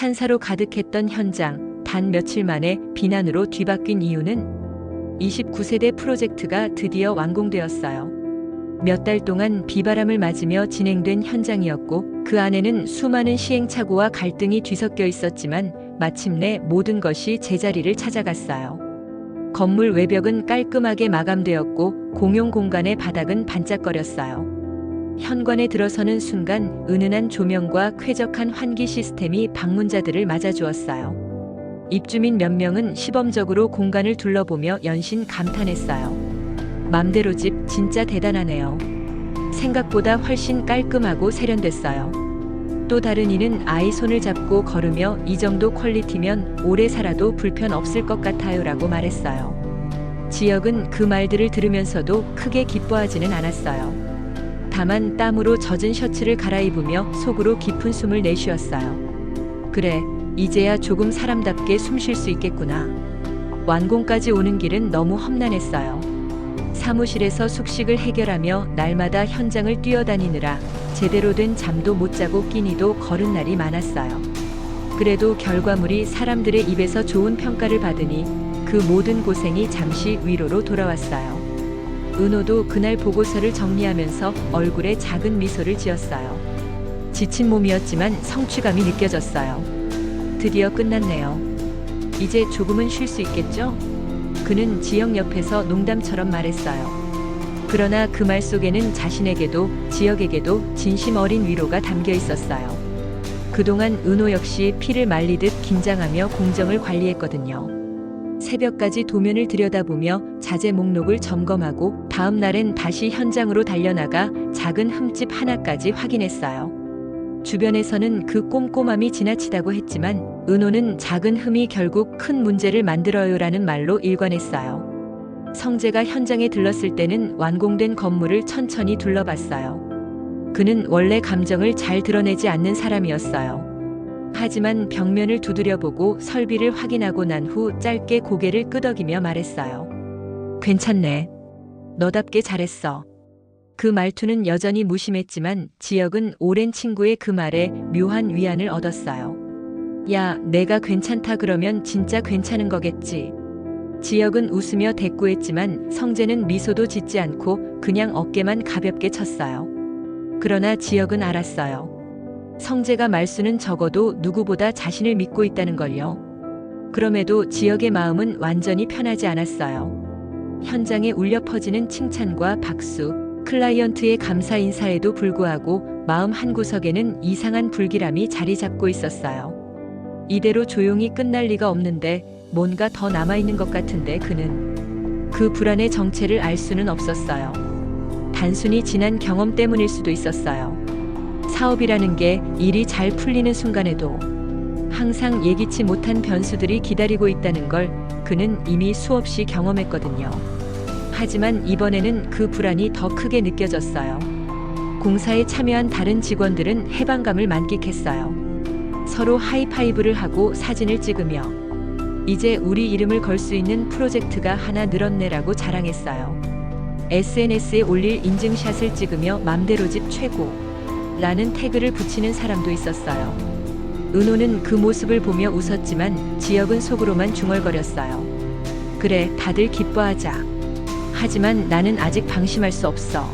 찬사로 가득했던 현장, 단 며칠 만에 비난으로 뒤바뀐 이유는 29세대 프로젝트가 드디어 완공되었어요. 몇 달 동안 비바람을 맞으며 진행된 현장이었고 그 안에는 수많은 시행착오와 갈등이 뒤섞여 있었지만 마침내 모든 것이 제자리를 찾아갔어요. 건물 외벽은 깔끔하게 마감되었고 공용 공간의 바닥은 반짝거렸어요. 현관에 들어서는 순간 은은한 조명과 쾌적한 환기 시스템이 방문자들을 맞아주었어요. 입주민 몇 명은 시범적으로 공간을 둘러보며 연신 감탄했어요. 맘대로 집 진짜 대단하네요. 생각보다 훨씬 깔끔하고 세련됐어요. 또 다른 이는 아이 손을 잡고 걸으며 이 정도 퀄리티면 오래 살아도 불편 없을 것 같아요 라고 말했어요. 지역은 그 말들을 들으면서도 크게 기뻐하지는 않았어요. 다만 땀으로 젖은 셔츠를 갈아입으며 속으로 깊은 숨을 내쉬었어요. 그래, 이제야 조금 사람답게 숨 쉴 수 있겠구나. 완공까지 오는 길은 너무 험난했어요. 사무실에서 숙식을 해결하며 날마다 현장을 뛰어다니느라 제대로 된 잠도 못 자고 끼니도 거른 날이 많았어요. 그래도 결과물이 사람들의 입에서 좋은 평가를 받으니 그 모든 고생이 잠시 위로로 돌아왔어요. 은호도 그날 보고서를 정리하면서 얼굴에 작은 미소를 지었어요. 지친 몸이었지만 성취감이 느껴졌어요. 드디어 끝났네요. 이제 조금은 쉴 수 있겠죠? 그는 지역 옆에서 농담처럼 말했어요. 그러나 그 말 속에는 자신에게도 지역에게도 진심 어린 위로가 담겨 있었어요. 그동안 은호 역시 피를 말리듯 긴장하며 공정을 관리했거든요. 새벽까지 도면을 들여다보며 자재 목록을 점검하고 다음 날엔 다시 현장으로 달려나가 작은 흠집 하나까지 확인했어요. 주변에서는 그 꼼꼼함이 지나치다고 했지만 은호는 작은 흠이 결국 큰 문제를 만들어요라는 말로 일관했어요. 성재가 현장에 들렀을 때는 완공된 건물을 천천히 둘러봤어요. 그는 원래 감정을 잘 드러내지 않는 사람이었어요. 하지만 벽면을 두드려보고 설비를 확인하고 난 후 짧게 고개를 끄덕이며 말했어요. 괜찮네. 너답게 잘했어. 그 말투는 여전히 무심했지만 지역은 오랜 친구의 그 말에 묘한 위안을 얻었어요. 야, 내가 괜찮다 그러면 진짜 괜찮은 거겠지. 지역은 웃으며 대꾸했지만 성재는 미소도 짓지 않고 그냥 어깨만 가볍게 쳤어요. 그러나 지역은 알았어요. 성재가 말수는 적어도 누구보다 자신을 믿고 있다는 걸요. 그럼에도 지역의 마음은 완전히 편하지 않았어요. 현장에 울려 퍼지는 칭찬과 박수, 클라이언트의 감사 인사에도 불구하고 마음 한구석에는 이상한 불길함이 자리 잡고 있었어요. 이대로 조용히 끝날 리가 없는데 뭔가 더 남아있는 것 같은데 그는 그 불안의 정체를 알 수는 없었어요. 단순히 지난 경험 때문일 수도 있었어요. 사업이라는 게 일이 잘 풀리는 순간에도 항상 예기치 못한 변수들이 기다리고 있다는 걸 그는 이미 수없이 경험했거든요. 하지만 이번에는 그 불안이 더 크게 느껴졌어요. 공사에 참여한 다른 직원들은 해방감을 만끽했어요. 서로 하이파이브를 하고 사진을 찍으며 이제 우리 이름을 걸 수 있는 프로젝트가 하나 늘었네라고 자랑했어요. SNS에 올릴 인증샷을 찍으며 맘대로 집 최고 라는 태그를 붙이는 사람도 있었어요. 은호는 그 모습을 보며 웃었지만 지역은 속으로만 중얼거렸어요. 그래, 다들 기뻐하자. 하지만 나는 아직 방심할 수 없어.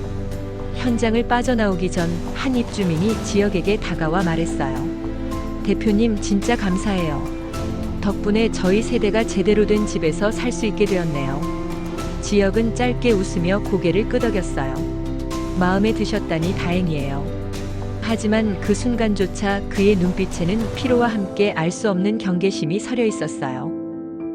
현장을 빠져나오기 전 한 입주민이 지역에게 다가와 말했어요. 대표님 진짜 감사해요. 덕분에 저희 세대가 제대로 된 집에서 살 수 있게 되었네요. 지역은 짧게 웃으며 고개를 끄덕였어요. 마음에 드셨다니 다행이에요. 하지만 그 순간조차 그의 눈빛에는 피로와 함께 알 수 없는 경계심이 서려 있었어요.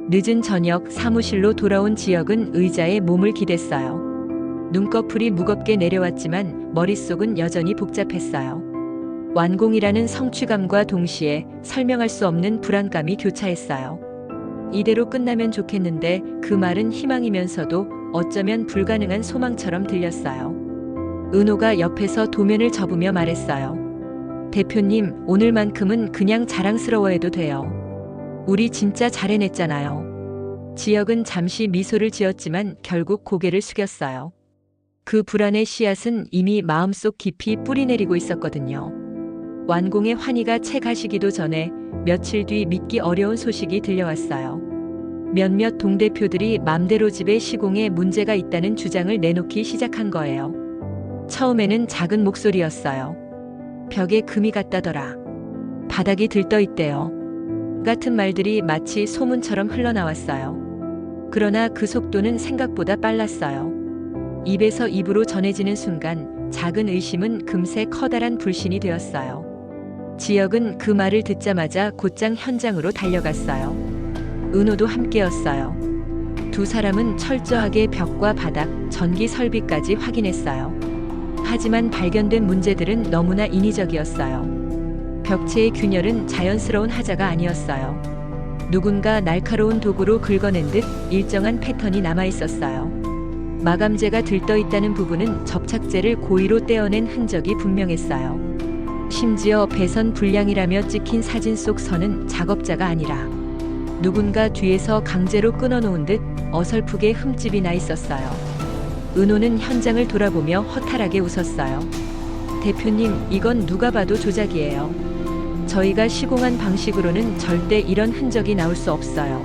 늦은 저녁 사무실로 돌아온 지역은 의자에 몸을 기댔어요. 눈꺼풀이 무겁게 내려왔지만 머릿속은 여전히 복잡했어요. 완공이라는 성취감과 동시에 설명할 수 없는 불안감이 교차했어요. 이대로 끝나면 좋겠는데 그 말은 희망이면서도 어쩌면 불가능한 소망처럼 들렸어요. 은호가 옆에서 도면을 접으며 말했어요. 대표님, 오늘만큼은 그냥 자랑스러워해도 돼요. 우리 진짜 잘 해냈잖아요. 지역은 잠시 미소를 지었지만 결국 고개를 숙였어요. 그 불안의 씨앗은 이미 마음속 깊이 뿌리내리고 있었거든요. 완공의 환희가 채 가시기도 전에 며칠 뒤 믿기 어려운 소식이 들려왔어요. 몇몇 동대표들이 맘대로 집에 시공에 문제가 있다는 주장을 내놓기 시작한 거예요. 처음에는 작은 목소리였어요. 벽에 금이 갔다더라. 바닥이 들떠있대요. 같은 말들이 마치 소문처럼 흘러나왔어요. 그러나 그 속도는 생각보다 빨랐어요. 입에서 입으로 전해지는 순간 작은 의심은 금세 커다란 불신이 되었어요. 지역은 그 말을 듣자마자 곧장 현장으로 달려갔어요. 은호도 함께였어요. 두 사람은 철저하게 벽과 바닥, 전기 설비까지 확인했어요. 하지만 발견된 문제들은 너무나 인위적이었어요. 벽체의 균열은 자연스러운 하자가 아니었어요. 누군가 날카로운 도구로 긁어낸 듯 일정한 패턴이 남아있었어요. 마감재가 들떠있다는 부분은 접착제를 고의로 떼어낸 흔적이 분명했어요. 심지어 배선 불량이라며 찍힌 사진 속 선은 작업자가 아니라 누군가 뒤에서 강제로 끊어놓은 듯 어설프게 흠집이 나 있었어요. 은호는 현장을 돌아보며 허탈하게 웃었어요. 대표님, 이건 누가 봐도 조작이에요. 저희가 시공한 방식으로는 절대 이런 흔적이 나올 수 없어요.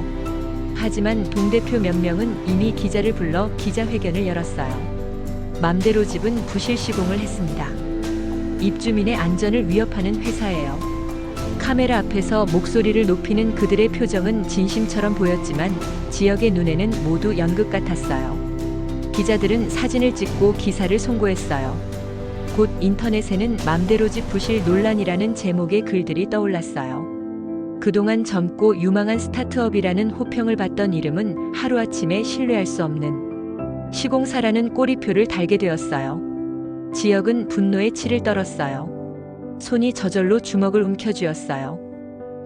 하지만 동대표 몇 명은 이미 기자를 불러 기자회견을 열었어요. 맘대로 집은 부실 시공을 했습니다. 입주민의 안전을 위협하는 회사예요. 카메라 앞에서 목소리를 높이는 그들의 표정은 진심처럼 보였지만 지역의 눈에는 모두 연극 같았어요. 기자들은 사진을 찍고 기사를 송고했어요. 곧 인터넷에는 맘대로 집 부실 논란이라는 제목의 글들이 떠올랐어요. 그동안 젊고 유망한 스타트업이라는 호평을 받던 이름은 하루아침에 신뢰할 수 없는 시공사라는 꼬리표를 달게 되었어요. 지역은 분노의 치를 떨었어요. 손이 저절로 주먹을 움켜쥐었어요.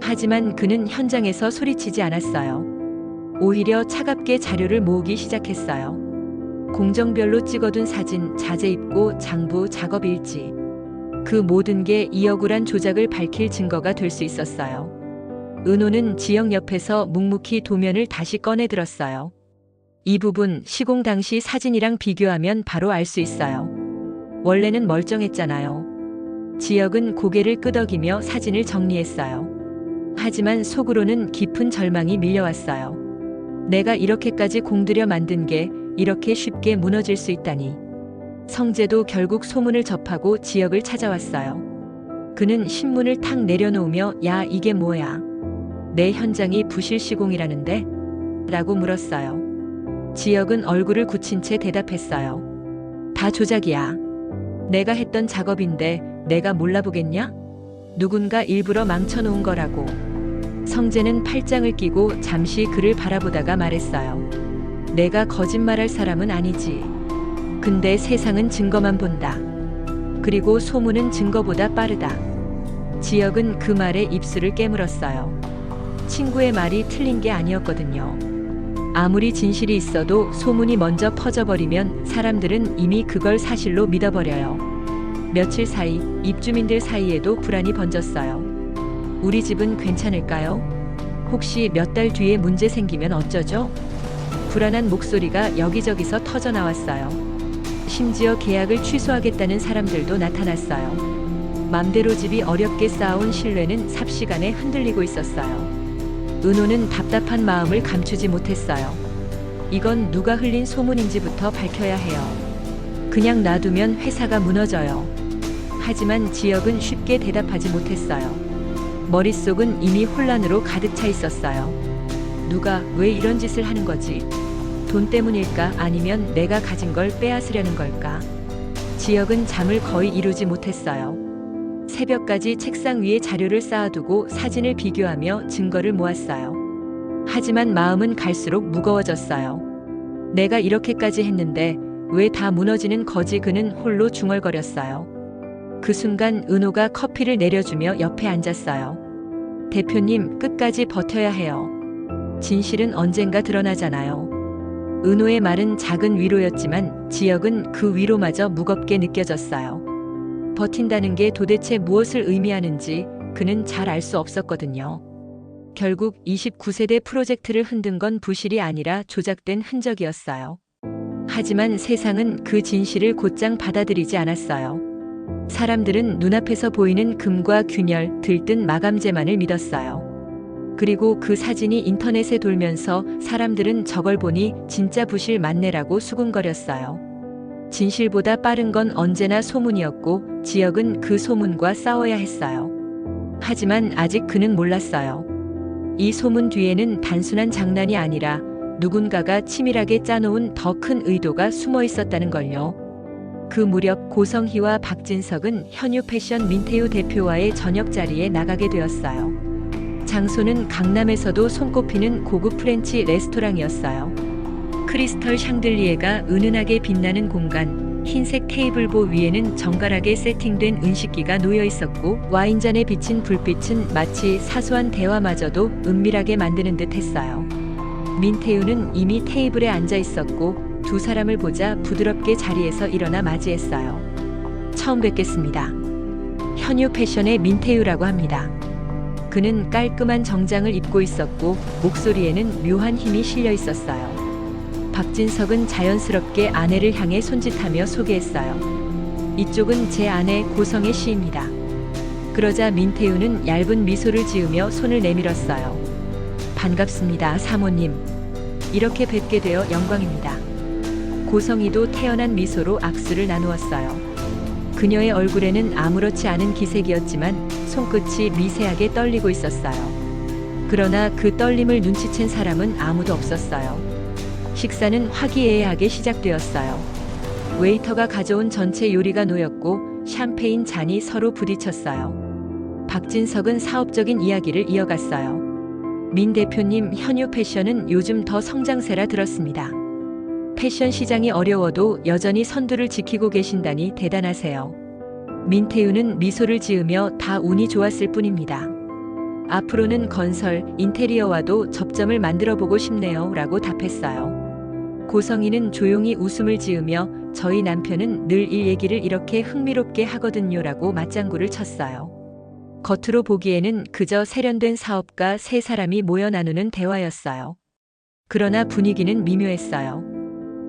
하지만 그는 현장에서 소리치지 않았어요. 오히려 차갑게 자료를 모으기 시작했어요. 공정별로 찍어둔 사진, 자재 입고, 장부, 작업 일지. 그 모든 게 이 억울한 조작을 밝힐 증거가 될 수 있었어요. 은호는 지역 옆에서 묵묵히 도면을 다시 꺼내 들었어요. 이 부분 시공 당시 사진이랑 비교하면 바로 알 수 있어요. 원래는 멀쩡했잖아요. 지역은 고개를 끄덕이며 사진을 정리했어요. 하지만 속으로는 깊은 절망이 밀려왔어요. 내가 이렇게까지 공들여 만든 게 이렇게 쉽게 무너질 수 있다니. 성재도 결국 소문을 접하고 지역을 찾아왔어요. 그는 신문을 탁 내려놓으며 야, 이게 뭐야? 내 현장이 부실 시공이라는데? 라고 물었어요. 지역은 얼굴을 굳힌 채 대답했어요. 다 조작이야. 내가 했던 작업인데 내가 몰라보겠냐? 누군가 일부러 망쳐놓은 거라고. 성재는 팔짱을 끼고 잠시 그를 바라보다가 말했어요. 내가 거짓말할 사람은 아니지. 근데 세상은 증거만 본다. 그리고 소문은 증거보다 빠르다. 지역은 그 말에 입술을 깨물었어요. 친구의 말이 틀린 게 아니었거든요. 아무리 진실이 있어도 소문이 먼저 퍼져버리면 사람들은 이미 그걸 사실로 믿어버려요. 며칠 사이 입주민들 사이에도 불안이 번졌어요. 우리 집은 괜찮을까요? 혹시 몇 달 뒤에 문제 생기면 어쩌죠? 불안한 목소리가 여기저기서 터져 나왔어요. 심지어 계약을 취소하겠다는 사람들도 나타났어요. 맘대로 집이 어렵게 쌓아온 신뢰는 삽시간에 흔들리고 있었어요. 은호는 답답한 마음을 감추지 못했어요. 이건 누가 흘린 소문인지부터 밝혀야 해요. 그냥 놔두면 회사가 무너져요. 하지만 지역은 쉽게 대답하지 못했어요. 머릿속은 이미 혼란으로 가득 차 있었어요. 누가 왜 이런 짓을 하는 거지? 돈 때문일까? 아니면 내가 가진 걸 빼앗으려는 걸까? 지역은 잠을 거의 이루지 못했어요. 새벽까지 책상 위에 자료를 쌓아두고 사진을 비교하며 증거를 모았어요. 하지만 마음은 갈수록 무거워졌어요. 내가 이렇게까지 했는데 왜 다 무너지는 거지? 그는 홀로 중얼거렸어요. 그 순간 은호가 커피를 내려주며 옆에 앉았어요. 대표님, 끝까지 버텨야 해요. 진실은 언젠가 드러나잖아요. 은호의 말은 작은 위로였지만 지역은 그 위로마저 무겁게 느껴졌어요. 버틴다는 게 도대체 무엇을 의미하는지 그는 잘 알 수 없었거든요. 결국 29세대 프로젝트를 흔든 건 부실이 아니라 조작된 흔적이었어요. 하지만 세상은 그 진실을 곧장 받아들이지 않았어요. 사람들은 눈앞에서 보이는 금과 균열, 들뜬 마감재만을 믿었어요. 그리고 그 사진이 인터넷에 돌면서 사람들은 저걸 보니 진짜 부실 맞네라고 수군거렸어요. 진실보다 빠른 건 언제나 소문이었고 지역은 그 소문과 싸워야 했어요. 하지만 아직 그는 몰랐어요. 이 소문 뒤에는 단순한 장난이 아니라 누군가가 치밀하게 짜놓은 더 큰 의도가 숨어 있었다는 걸요. 그 무렵 고성희와 박진석은 현유 패션 민태유 대표와의 저녁 자리에 나가게 되었어요. 장소는 강남에서도 손꼽히는 고급 프렌치 레스토랑이었어요. 크리스털 샹들리에가 은은하게 빛나는 공간, 흰색 테이블보 위에는 정갈하게 세팅된 은식기가 놓여 있었고 와인잔에 비친 불빛은 마치 사소한 대화마저도 은밀하게 만드는 듯 했어요. 민태유는 이미 테이블에 앉아 있었고 두 사람을 보자 부드럽게 자리에서 일어나 맞이했어요. 처음 뵙겠습니다. 현유 패션의 민태유라고 합니다. 그는 깔끔한 정장을 입고 있었고 목소리에는 묘한 힘이 실려 있었어요. 박진석은 자연스럽게 아내를 향해 손짓하며 소개했어요. 이쪽은 제 아내 고성의 씨입니다. 그러자 민태유는 얇은 미소를 지으며 손을 내밀었어요. 반갑습니다, 사모님. 이렇게 뵙게 되어 영광입니다. 고성이도 태연한 미소로 악수를 나누었어요. 그녀의 얼굴에는 아무렇지 않은 기색이었지만 손끝이 미세하게 떨리고 있었어요. 그러나 그 떨림을 눈치챈 사람은 아무도 없었어요. 식사는 화기애애하게 시작되었어요. 웨이터가 가져온 전체 요리가 놓였고 샴페인 잔이 서로 부딪혔어요. 박진석은 사업적인 이야기를 이어갔어요. 민 대표님, 현유 패션은 요즘 더 성장세라 들었습니다. 패션 시장이 어려워도 여전히 선두를 지키고 계신다니 대단하세요. 민태유는 미소를 지으며 다 운이 좋았을 뿐입니다. 앞으로는 건설, 인테리어와도 접점을 만들어 보고 싶네요 라고 답했어요. 고성이는 조용히 웃음을 지으며 저희 남편은 늘 이 얘기를 이렇게 흥미롭게 하거든요 라고 맞장구를 쳤어요. 겉으로 보기에는 그저 세련된 사업가 세 사람이 모여 나누는 대화였어요. 그러나 분위기는 미묘했어요.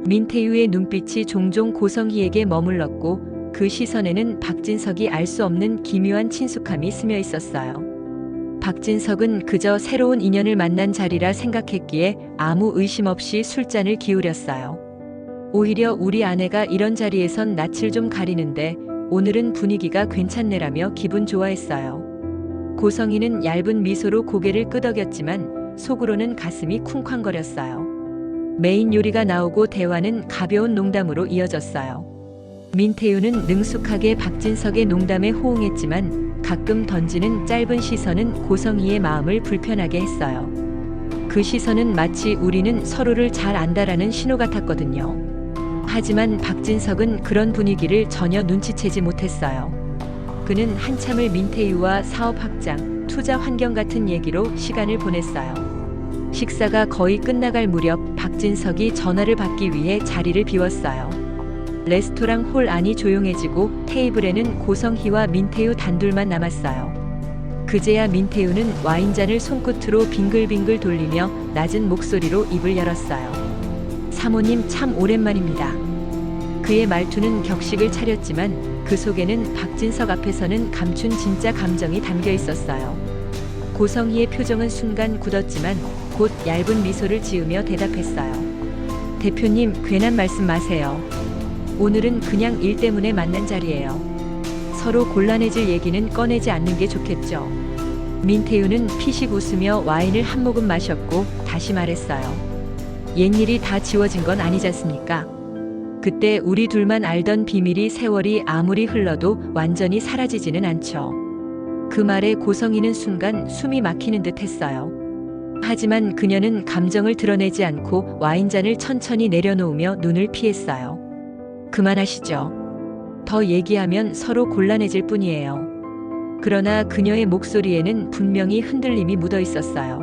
민태유의 눈빛이 종종 고성희에게 머물렀고 그 시선에는 박진석이 알 수 없는 기묘한 친숙함이 스며 있었어요. 박진석은 그저 새로운 인연을 만난 자리라 생각했기에 아무 의심 없이 술잔을 기울였어요. 오히려 우리 아내가 이런 자리에선 낯을 좀 가리는데 오늘은 분위기가 괜찮네라며 기분 좋아했어요. 고성희는 얇은 미소로 고개를 끄덕였지만 속으로는 가슴이 쿵쾅거렸어요. 메인 요리가 나오고 대화는 가벼운 농담으로 이어졌어요. 민태유는 능숙하게 박진석의 농담에 호응했지만 가끔 던지는 짧은 시선은 고성희의 마음을 불편하게 했어요. 그 시선은 마치 우리는 서로를 잘 안다라는 신호 같았거든요. 하지만 박진석은 그런 분위기를 전혀 눈치채지 못했어요. 그는 한참을 민태유와 사업 확장, 투자 환경 같은 얘기로 시간을 보냈어요. 식사가 거의 끝나갈 무렵 박진석이 전화를 받기 위해 자리를 비웠어요. 레스토랑 홀 안이 조용해지고 테이블에는 고성희와 민태유 단둘만 남았어요. 그제야 민태유는 와인잔을 손끝으로 빙글빙글 돌리며 낮은 목소리로 입을 열었어요. 사모님 참 오랜만입니다. 그의 말투는 격식을 차렸지만 그 속에는 박진석 앞에서는 감춘 진짜 감정이 담겨 있었어요. 고성희의 표정은 순간 굳었지만 곧 얇은 미소를 지으며 대답했어요. 대표님, 괜한 말씀 마세요. 오늘은 그냥 일 때문에 만난 자리예요. 서로 곤란해질 얘기는 꺼내지 않는 게 좋겠죠. 민태유는 피식 웃으며 와인을 한 모금 마셨고 다시 말했어요. 옛일이 다 지워진 건 아니지 않습니까? 그때 우리 둘만 알던 비밀이 세월이 아무리 흘러도 완전히 사라지지는 않죠. 그 말에 고성희는 순간 숨이 막히는 듯 했어요. 하지만 그녀는 감정을 드러내지 않고 와인잔을 천천히 내려놓으며 눈을 피했어요. 그만하시죠. 더 얘기하면 서로 곤란해질 뿐이에요. 그러나 그녀의 목소리에는 분명히 흔들림이 묻어 있었어요.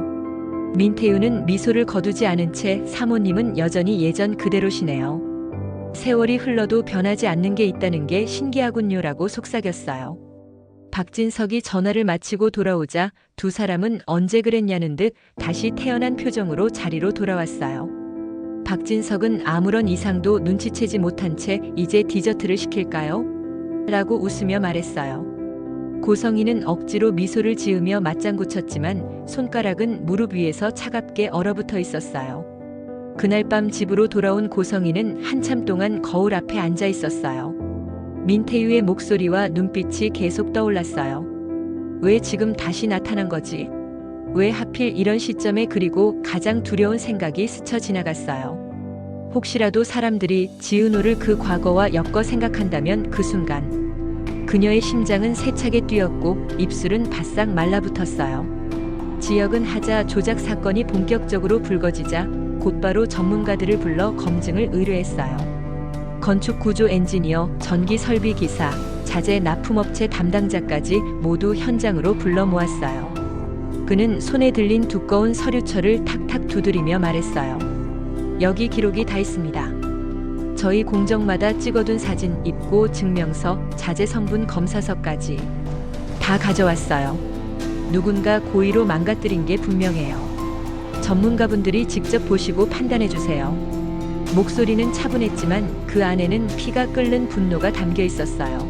민태유는 미소를 거두지 않은 채 사모님은 여전히 예전 그대로시네요. 세월이 흘러도 변하지 않는 게 있다는 게 신기하군요라고 속삭였어요. 박진석이 전화를 마치고 돌아오자 두 사람은 언제 그랬냐는 듯 다시 태연한 표정으로 자리로 돌아왔어요. 박진석은 아무런 이상도 눈치채지 못한 채 이제 디저트를 시킬까요? 라고 웃으며 말했어요. 고성희는 억지로 미소를 지으며 맞장구 쳤지만 손가락은 무릎 위에서 차갑게 얼어붙어 있었어요. 그날 밤 집으로 돌아온 고성희는 한참 동안 거울 앞에 앉아 있었어요. 민태유의 목소리와 눈빛이 계속 떠올랐어요. 왜 지금 다시 나타난 거지? 왜 하필 이런 시점에? 그리고 가장 두려운 생각이 스쳐 지나갔어요. 혹시라도 사람들이 지은호를 그 과거와 엮어 생각한다면. 그 순간 그녀의 심장은 세차게 뛰었고 입술은 바싹 말라붙었어요. 지역은 하자 조작 사건이 본격적으로 불거지자 곧바로 전문가들을 불러 검증을 의뢰했어요. 건축 구조 엔지니어, 전기 설비 기사, 자재 납품업체 담당자까지 모두 현장으로 불러 모았어요. 그는 손에 들린 두꺼운 서류철을 탁탁 두드리며 말했어요. 여기 기록이 다 있습니다. 저희 공정마다 찍어둔 사진, 입고 증명서, 자재 성분 검사서까지 다 가져왔어요. 누군가 고의로 망가뜨린 게 분명해요. 전문가분들이 직접 보시고 판단해주세요. 목소리는 차분했지만 그 안에는 피가 끓는 분노가 담겨 있었어요.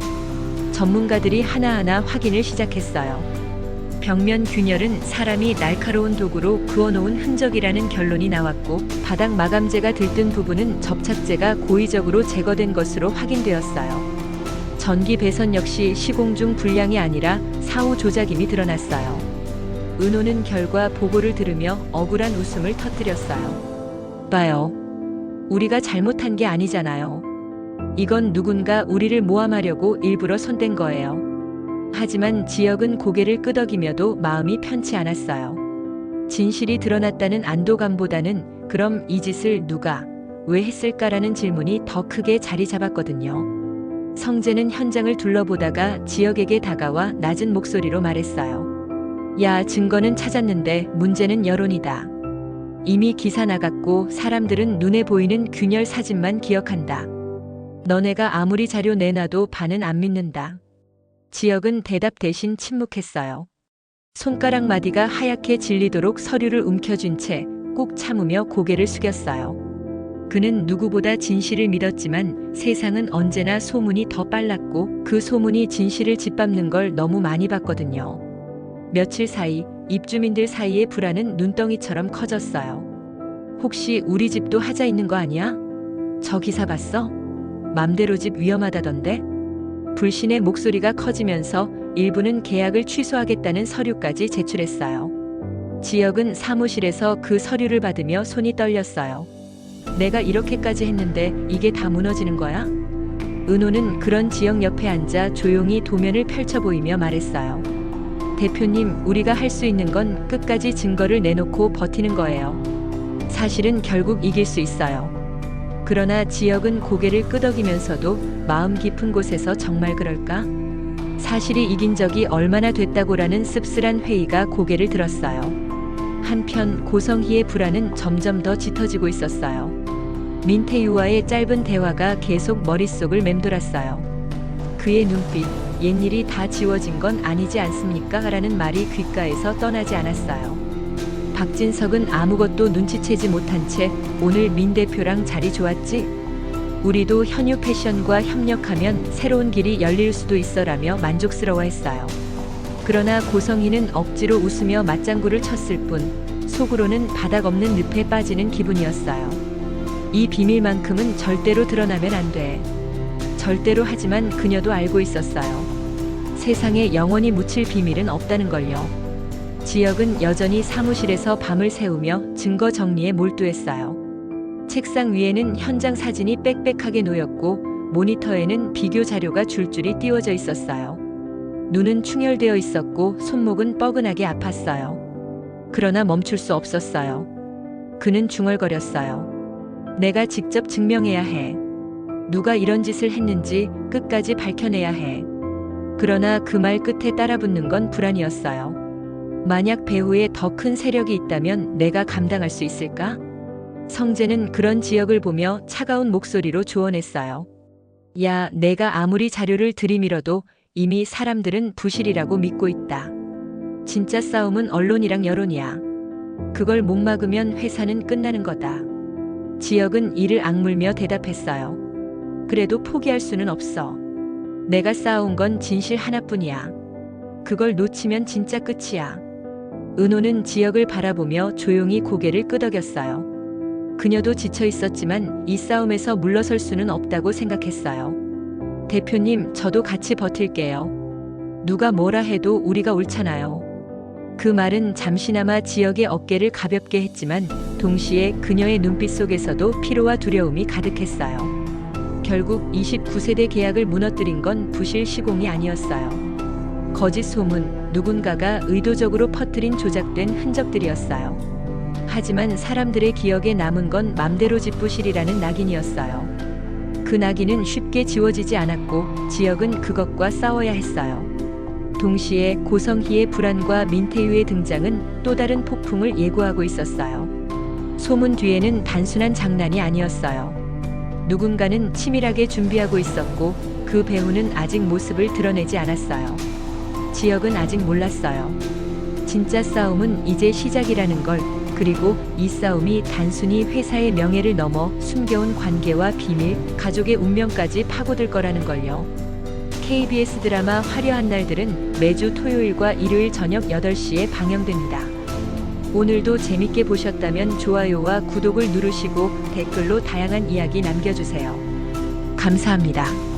전문가들이 하나하나 확인을 시작했어요. 벽면 균열은 사람이 날카로운 도구로 그어놓은 흔적이라는 결론이 나왔고, 바닥 마감재가 들뜬 부분은 접착제가 고의적으로 제거된 것으로 확인되었어요. 전기 배선 역시 시공 중 불량이 아니라 사후 조작임이 드러났어요. 은호는 결과 보고를 들으며 억울한 웃음을 터뜨렸어요. 봐요. 우리가 잘못한 게 아니잖아요. 이건 누군가 우리를 모함하려고 일부러 손댄 거예요. 하지만 지역은 고개를 끄덕이며도 마음이 편치 않았어요. 진실이 드러났다는 안도감보다는 그럼 이 짓을 누가, 왜 했을까라는 질문이 더 크게 자리 잡았거든요. 성재는 현장을 둘러보다가 지역에게 다가와 낮은 목소리로 말했어요. 야, 증거는 찾았는데 문제는 여론이다. 이미 기사 나갔고 사람들은 눈에 보이는 균열 사진만 기억한다. 너네가 아무리 자료 내놔도 반은 안 믿는다. 지역은 대답 대신 침묵했어요. 손가락 마디가 하얗게 질리도록 서류를 움켜쥔 채 꾹 참으며 고개를 숙였어요. 그는 누구보다 진실을 믿었지만 세상은 언제나 소문이 더 빨랐고 그 소문이 진실을 짓밟는 걸 너무 많이 봤거든요. 며칠 사이 입주민들 사이의 불안은 눈덩이처럼 커졌어요. 혹시 우리 집도 하자 있는 거 아니야? 저 기사 봤어? 맘대로 집 위험하다던데? 불신의 목소리가 커지면서 일부는 계약을 취소하겠다는 서류까지 제출했어요. 지역은 사무실에서 그 서류를 받으며 손이 떨렸어요. 내가 이렇게까지 했는데 이게 다 무너지는 거야? 은호는 그런 지역 옆에 앉아 조용히 도면을 펼쳐 보이며 말했어요. 대표님, 우리가 할 수 있는 건 끝까지 증거를 내놓고 버티는 거예요. 사실은 결국 이길 수 있어요. 그러나 지역은 고개를 끄덕이면서도 마음 깊은 곳에서 정말 그럴까? 사실이 이긴 적이 얼마나 됐다고라는 씁쓸한 회의가 고개를 들었어요. 한편 고성희의 불안은 점점 더 짙어지고 있었어요. 민태유와의 짧은 대화가 계속 머릿속을 맴돌았어요. 그의 눈빛, 옛일이 다 지워진 건 아니지 않습니까? 라는 말이 귓가에서 떠나지 않았어요. 박진석은 아무것도 눈치채지 못한 채 오늘 민 대표랑 자리 좋았지? 우리도 현유 패션과 협력하면 새로운 길이 열릴 수도 있어라며 만족스러워했어요. 그러나 고성희는 억지로 웃으며 맞장구를 쳤을 뿐 속으로는 바닥 없는 늪에 빠지는 기분이었어요. 이 비밀만큼은 절대로 드러나면 안 돼. 절대로. 하지만 그녀도 알고 있었어요. 세상에 영원히 묻힐 비밀은 없다는 걸요. 지역은 여전히 사무실에서 밤을 새우며 증거 정리에 몰두했어요. 책상 위에는 현장 사진이 빽빽하게 놓였고 모니터에는 비교 자료가 줄줄이 띄워져 있었어요. 눈은 충혈되어 있었고 손목은 뻐근하게 아팠어요. 그러나 멈출 수 없었어요. 그는 중얼거렸어요. 내가 직접 증명해야 해. 누가 이런 짓을 했는지 끝까지 밝혀내야 해. 그러나 그 말 끝에 따라붙는 건 불안이었어요. 만약 배후에 더 큰 세력이 있다면 내가 감당할 수 있을까? 성재는 그런 지역을 보며 차가운 목소리로 조언했어요. 야, 내가 아무리 자료를 들이밀어도 이미 사람들은 부실이라고 믿고 있다. 진짜 싸움은 언론이랑 여론이야. 그걸 못 막으면 회사는 끝나는 거다. 지역은 이를 악물며 대답했어요. 그래도 포기할 수는 없어. 내가 쌓아온 건 진실 하나뿐이야. 그걸 놓치면 진짜 끝이야. 은호는 지역을 바라보며 조용히 고개를 끄덕였어요. 그녀도 지쳐 있었지만 이 싸움에서 물러설 수는 없다고 생각했어요. 대표님, 저도 같이 버틸게요. 누가 뭐라 해도 우리가 옳잖아요. 그 말은 잠시나마 지역의 어깨를 가볍게 했지만 동시에 그녀의 눈빛 속에서도 피로와 두려움이 가득했어요. 결국 29세대 계약을 무너뜨린 건 부실 시공이 아니었어요. 거짓 소문, 누군가가 의도적으로 퍼뜨린 조작된 흔적들이었어요. 하지만 사람들의 기억에 남은 건 맘대로 짓부실이라는 낙인이었어요. 그 낙인은 쉽게 지워지지 않았고 지역은 그것과 싸워야 했어요. 동시에 고성희의 불안과 민태유의 등장은 또 다른 폭풍을 예고하고 있었어요. 소문 뒤에는 단순한 장난이 아니었어요. 누군가는 치밀하게 준비하고 있었고 그 배우는 아직 모습을 드러내지 않았어요. 지역은 아직 몰랐어요. 진짜 싸움은 이제 시작이라는 걸, 그리고 이 싸움이 단순히 회사의 명예를 넘어 숨겨온 관계와 비밀, 가족의 운명까지 파고들 거라는 걸요. KBS 드라마 화려한 날들은 매주 토요일과 일요일 저녁 8시에 방영됩니다. 오늘도 재밌게 보셨다면 좋아요와 구독을 누르시고 댓글로 다양한 이야기 남겨주세요. 감사합니다.